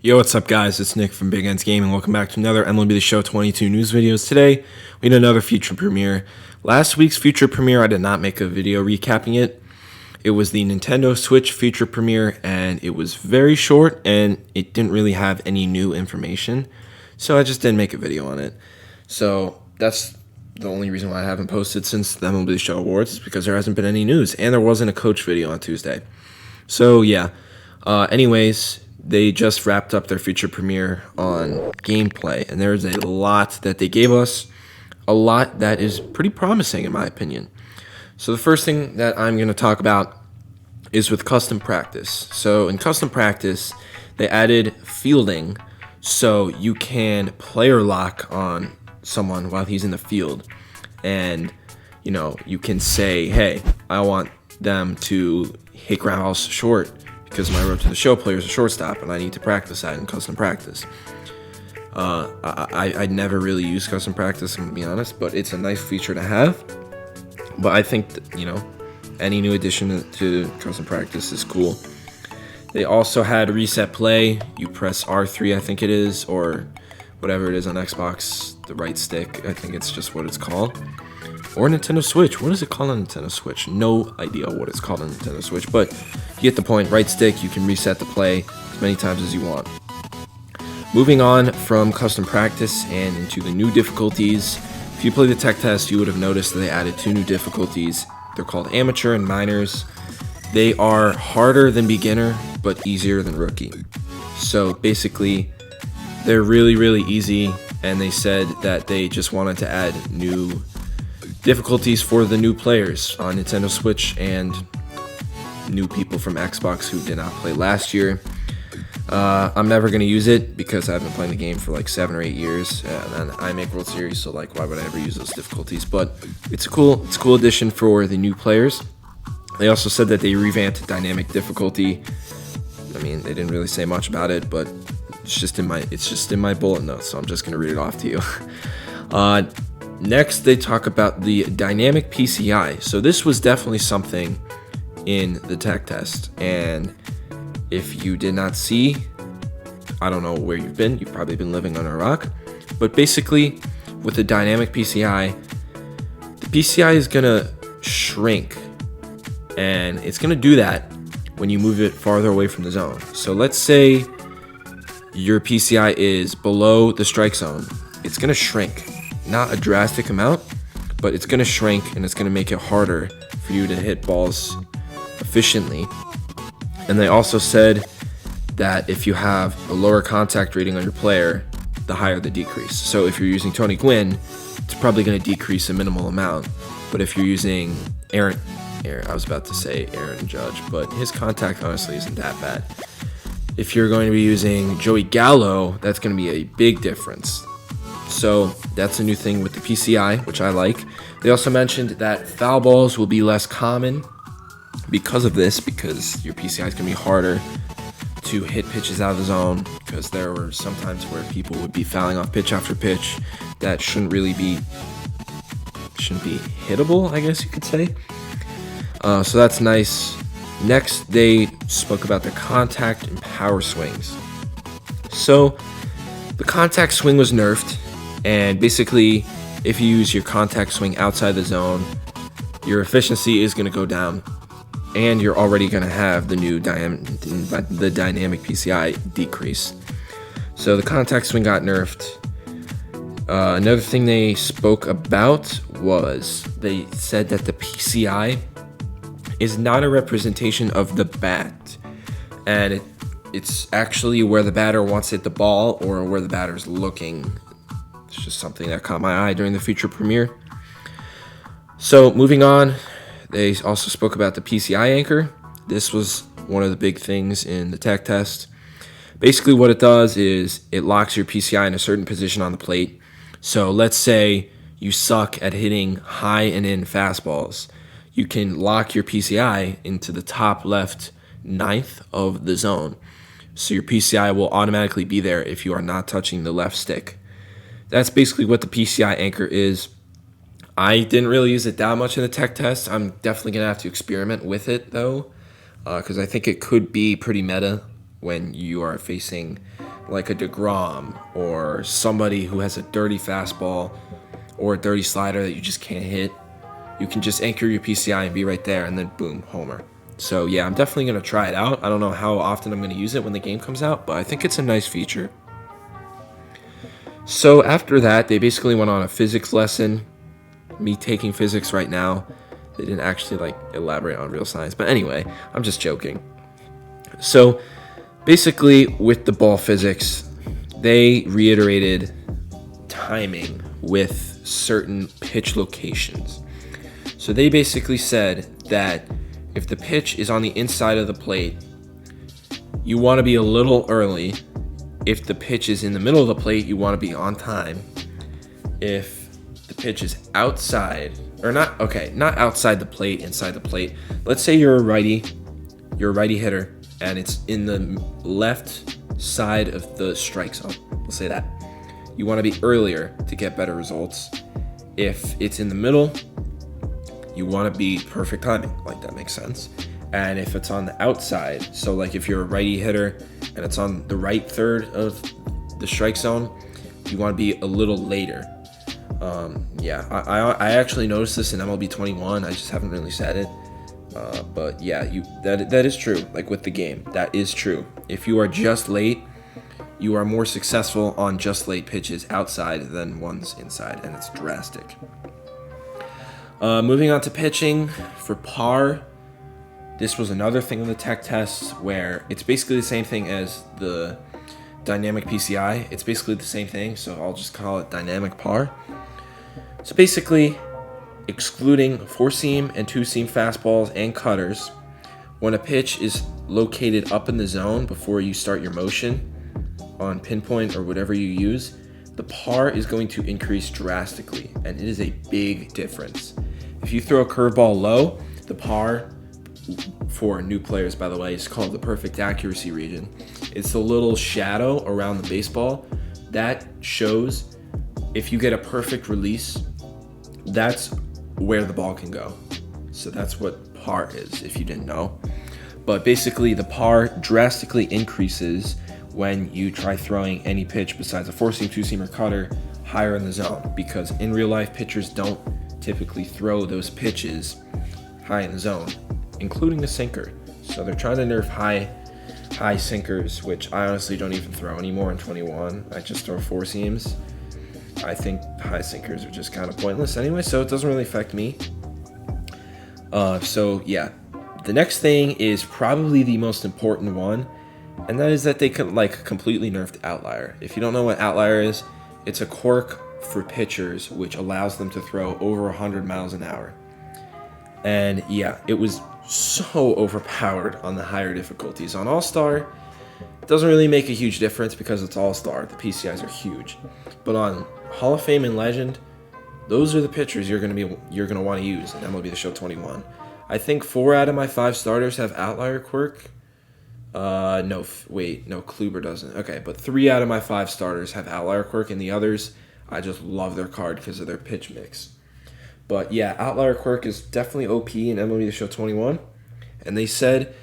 Yo, what's up, guys? It's Nick from Big Ends Gaming. Welcome back to another MLB The Show 22 news videos. Today, we had another feature premiere. Last week's feature premiere, I did not make a video recapping it. It was the Nintendo Switch feature premiere, and it was very short, and it didn't really have any new information. So I just didn't make a video on it. So that's the only reason why I haven't posted since the MLB The Show Awards, is because there hasn't been any news, and there wasn't a coach video on Tuesday. So yeah, anyways, they just wrapped up their feature premiere on gameplay, and there's a lot that they gave us, a lot that is pretty promising in my opinion. So the first thing that I'm going to talk about is with custom practice. So in custom practice, they added fielding, so you can player lock on someone while he's in the field, and you can say, hey, I want them to hit ground balls short because my road to the show player is a shortstop, and I need to practice that in custom practice. I never really use custom practice, I'm going to be honest, but it's a nice feature to have. But I think that, any new addition to custom practice is cool. They also had reset play. You press R3, I think it is, or whatever it is on Xbox, the right stick. I think it's just what it's called. Or Nintendo Switch. What is it called on Nintendo Switch? No idea what it's called on Nintendo Switch, but you get the point. Right stick, you can reset the play as many times as you want. Moving on from custom practice and into the new difficulties. If you play the tech test, you would have noticed that they added 2 new difficulties. They're called Amateur and Minors. They are harder than Beginner, but easier than Rookie. So basically, they're really, really easy, and they said that they just wanted to add new difficulties for the new players on Nintendo Switch and new people from Xbox who did not play last year. I'm never going to use it because I've been playing the game for like 7 or 8 years, and I make World Series, so like why would I ever use those difficulties? But it's a cool addition for the new players. They also said that they revamped dynamic difficulty. I mean, they didn't really say much about it, but it's just in my bullet notes, so I'm just going to read it off to you. Next, they talk about the dynamic PCI. So this was definitely something in the tech test, and if you did not see, I don't know where you've been. You've probably been living under a rock. But basically, with the dynamic PCI, the PCI is going to shrink, and it's going to do that when you move it farther away from the zone. So let's say your PCI is below the strike zone. It's going to shrink. Not a drastic amount, but it's going to shrink, and it's going to make it harder for you to hit balls efficiently. And they also said that if you have a lower contact rating on your player, the higher the decrease. So if you're using Tony Gwynn, it's probably going to decrease a minimal amount. But if you're using Aaron, I was about to say Aaron Judge, but his contact honestly isn't that bad. If you're going to be using Joey Gallo, that's going to be a big difference. So that's a new thing with the PCI, which I like. They also mentioned that foul balls will be less common because of this, because your PCI is going to be harder to hit pitches out of the zone, because there were some times where people would be fouling off pitch after pitch that shouldn't be hittable, I guess you could say. So that's nice. Next, they spoke about the contact and power swings. So the contact swing was nerfed, and basically, if you use your contact swing outside the zone, your efficiency is going to go down, and you're already going to have the new dynamic PCI decrease. So the contact swing got nerfed. Another thing they spoke about was they said that the PCI is not a representation of the bat, and it's actually where the batter wants to hit the ball or where the batter's looking. It's just something that caught my eye during the feature premiere. So moving on, they also spoke about the PCI anchor. This was one of the big things in the tech test. Basically what it does is it locks your PCI in a certain position on the plate. So let's say you suck at hitting high and in fastballs. You can lock your PCI into the top left ninth of the zone. So your PCI will automatically be there if you are not touching the left stick. That's basically what the PCI anchor is. I didn't really use it that much in the tech test. I'm definitely going to have to experiment with it, though, because I think it could be pretty meta when you are facing like a DeGrom or somebody who has a dirty fastball or a dirty slider that you just can't hit, you can just anchor your PCI and be right there, and then boom, homer. So yeah, I'm definitely going to try it out. I don't know how often I'm going to use it when the game comes out, but I think it's a nice feature. So after that, they basically went on a physics lesson. Me taking physics right now. They didn't actually like elaborate on real science, but anyway, I'm just joking. So basically with the ball physics, they reiterated timing with certain pitch locations. So they basically said that if the pitch is on the inside of the plate, you want to be a little early. If the pitch is in the middle of the plate, you want to be on time. If the pitch is outside, or not outside the plate, inside the plate. Let's say you're a righty hitter, and it's in the left side of the strike zone. We'll say that. You want to be earlier to get better results. If it's in the middle, you want to be perfect timing, like that makes sense. And if it's on the outside, so like if you're a righty hitter and it's on the right third of the strike zone, you want to be a little later. I actually noticed this in MLB 21. I just haven't really said it. But yeah, that is true. Like with the game, that is true. If you are just late, you are more successful on just late pitches outside than ones inside, and it's drastic. Moving on to pitching for par. This was another thing in the tech tests where it's basically the same thing as the dynamic PCI. It's basically the same thing, so I'll just call it dynamic par. So basically, excluding 4-seam and 2-seam fastballs and cutters, when a pitch is located up in the zone before you start your motion on pinpoint or whatever you use, the par is going to increase drastically, and it is a big difference. If you throw a curveball low, the par, for new players by the way, is called the perfect accuracy region. It's the little shadow around the baseball that shows if you get a perfect release, that's where the ball can go. So that's what par is, if you didn't know. But basically the par drastically increases when you try throwing any pitch besides a 4-seam, 2-seam, or cutter higher in the zone, because in real life pitchers don't typically throw those pitches high in the zone, including a sinker. So they're trying to nerf high sinkers, which I honestly don't even throw anymore in 21. I just throw 4-seams. I think high sinkers are just kind of pointless anyway, so it doesn't really affect me. So yeah, the next thing is probably the most important one, and that is that they could completely nerfed Outlier. If you don't know what Outlier is, it's a quirk for pitchers which allows them to throw over 100 miles an hour. And yeah, it was so overpowered on the higher difficulties. On All-Star, it doesn't really make a huge difference because it's All-Star. The PCIs are huge. But on Hall of Fame and Legend, those are the pitchers you're gonna want to use in MLB The Show 21. I think 4 out of my 5 starters have Outlier Quirk. No, Kluber doesn't. Okay, but 3 out of my 5 starters have Outlier Quirk, and the others, I just love their card because of their pitch mix. But yeah, Outlier Quirk is definitely OP in MLB The Show 21, and they said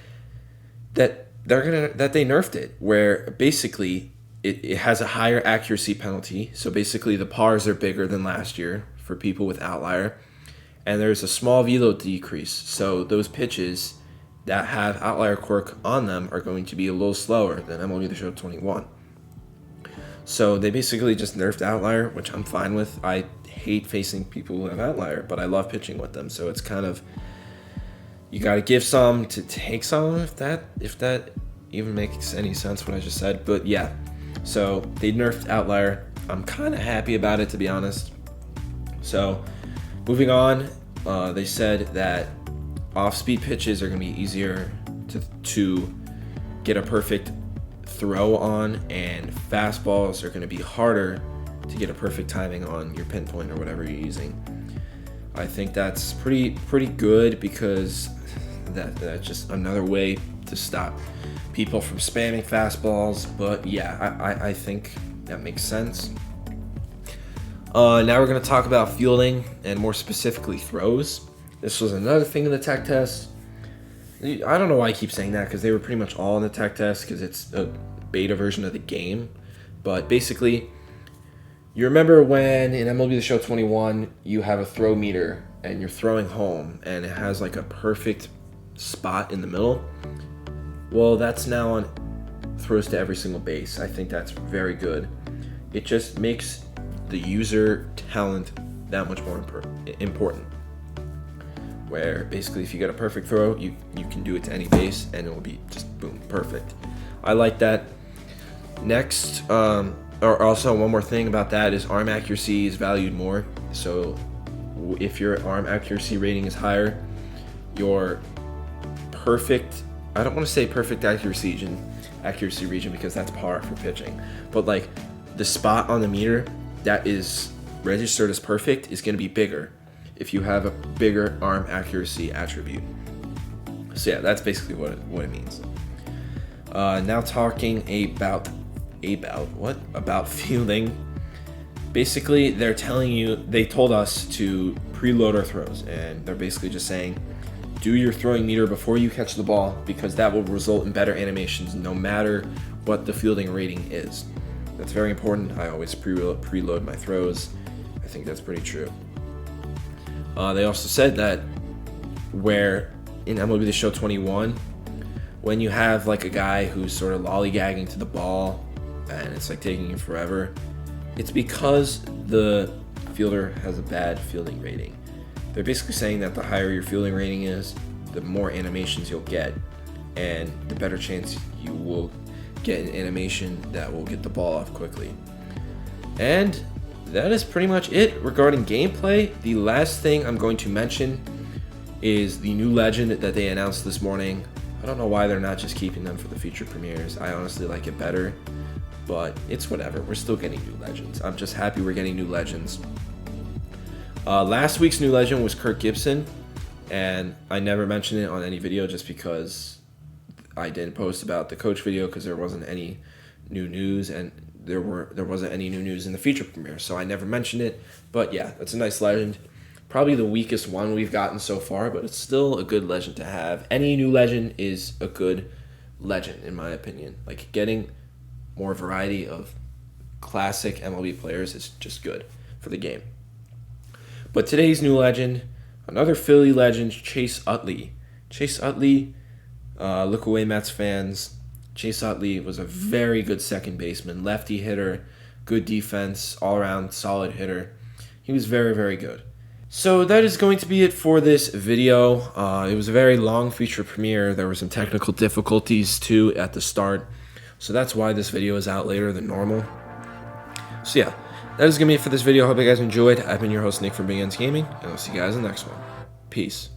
that they nerfed it, where basically it has a higher accuracy penalty. So basically the pars are bigger than last year for people with Outlier, and there's a small velo decrease. So those pitches that have Outlier Quirk on them are going to be a little slower than MLB The Show 21. So they basically just nerfed Outlier, which I'm fine with. I hate facing people who have Outlier, but I love pitching with them. So it's kind of, you got to give some to take some, if that even makes any sense what I just said. But yeah, so they nerfed Outlier. I'm kind of happy about it, to be honest. So moving on, they said that off-speed pitches are going to be easier to get a perfect throw on, and fastballs are going to be harder to get a perfect timing on your pinpoint or whatever you're using. I think that's pretty good, because that's just another way to stop people from spamming fastballs. But yeah, I think that makes sense. Now we're going to talk about fielding, and more specifically throws. This was another thing in the tech test. I don't know why I keep saying that, because they were pretty much all in the tech test, because it's beta version of the game. But basically, you remember when in MLB The Show 21, you have a throw meter and you're throwing home and it has like a perfect spot in the middle? Well, that's now on throws to every single base. I think that's very good. It just makes the user talent that much more important. Where basically if you get a perfect throw, you can do it to any base and it will be just boom, perfect. I like that. Next, or also one more thing about that is arm accuracy is valued more. So if your arm accuracy rating is higher, your perfect, I don't want to say perfect accuracy region because that's par for pitching, but like the spot on the meter that is registered as perfect is going to be bigger if you have a bigger arm accuracy attribute. So yeah, that's basically what it means. Now talking about fielding. Basically, they told us to preload our throws, and they're basically just saying, do your throwing meter before you catch the ball because that will result in better animations no matter what the fielding rating is. That's very important. I always preload my throws. I think that's pretty true. They also said that where in MLB The Show 21, when you have like a guy who's sort of lollygagging to the ball and it's like taking you forever, it's because the fielder has a bad fielding rating. They're basically saying that the higher your fielding rating is, the more animations you'll get, and the better chance you will get an animation that will get the ball off quickly. And that is pretty much it regarding gameplay. The last thing I'm going to mention is the new legend that they announced this morning. I don't know why they're not just keeping them for the future premieres. I honestly like it better, but it's whatever. We're still getting new legends. I'm just happy we're getting new legends. Last week's new legend was Kirk Gibson, and I never mentioned it on any video just because I didn't post about the coach video because there wasn't any new news, and there wasn't any new news in the feature premiere, so I never mentioned it. But yeah, that's a nice legend. Probably the weakest one we've gotten so far, but it's still a good legend to have. Any new legend is a good legend, in my opinion. Like, getting more variety of classic MLB players is just good for the game. But today's new legend, another Philly legend, Chase Utley. Chase Utley, look away Mets fans. Chase Utley was a very good second baseman, lefty hitter, good defense, all-around solid hitter. He was very, very good. So that is going to be it for this video. It was a very long feature premiere. There were some technical difficulties too at the start, so that's why this video is out later than normal. So yeah, that is going to be it for this video. I hope you guys enjoyed. I've been your host, Nick from Big Ends Gaming, and I'll see you guys in the next one. Peace.